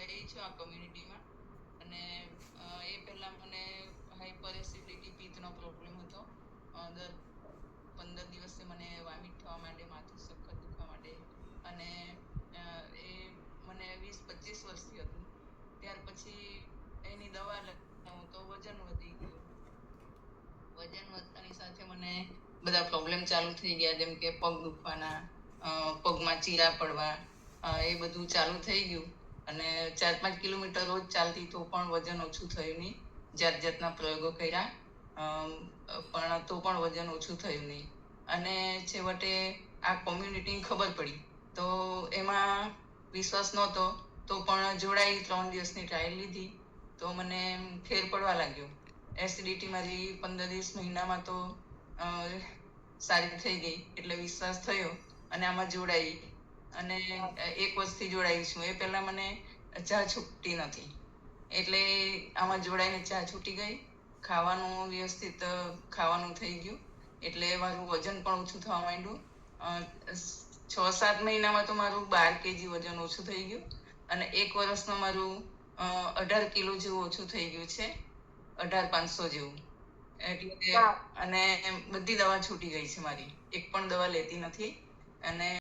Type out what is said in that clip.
જોડાઈ છું આ કમ્યુનિટીમાં. અને એ પહેલાં મને હાઈપર એસિડિટી પિત્તનો પ્રોબ્લેમ હતો. દર 15 દિવસે મને વોમિટ થવા માંડે, માથું સખત દુખવા માંડે. અને એ મને 20-25 વર્ષથી હતું. ત્યાર પછી એની દવા લઉં તો વજન વધી ગયું. વજન વધતાની સાથે મને બધા પ્રોબ્લેમ ચાલુ થઈ ગયા, જેમ કે પગ દુખવાના, પગમાં ચીરા પડવા, એ બધું ચાલુ થઈ ગયું. અને 4-5 કિલોમીટર રોજ ચાલતી તો પણ વજન ઓછું થયું નહીં. જાતના પ્રયોગો કર્યા, પણ તો પણ વજન ઓછું થયું નહીં. અને છેવટે આ કોમ્યુનિટીની ખબર પડી તો એમાં વિશ્વાસ નહોતો, તો પણ જોડાઈ. 3 દિવસની ટ્રાયલ લીધી તો મને ફેર પડવા લાગ્યો. એસિડિટી મારી 15 દિવસ મહિનામાં તો સારી થઈ ગઈ. એટલે વિશ્વાસ થયો અને આમાં જોડાઈ. અને 1 વર્ષથી જોડાઈ છું. એ પહેલા મને ચા છૂટતી નથી, એટલે આમાં જોડાઈને ચા છૂટી ગઈ. ખાવાનું વ્યવસ્થિત ખાવાનું થઈ ગયું, એટલે મારું વજન પણ ઓછું થવા માંડ્યું. 6-7 મહિનામાં તો મારું 12 kg વજન ઓછું થઈ ગયું. અને 1 વર્ષમાં મારું 18 કિલો જેવું ઓછું થઈ ગયું છે, 18,500 જેવું. એટલે અને બધી દવા છૂટી ગઈ છે મારી, એક પણ દવા લેતી નથી. અને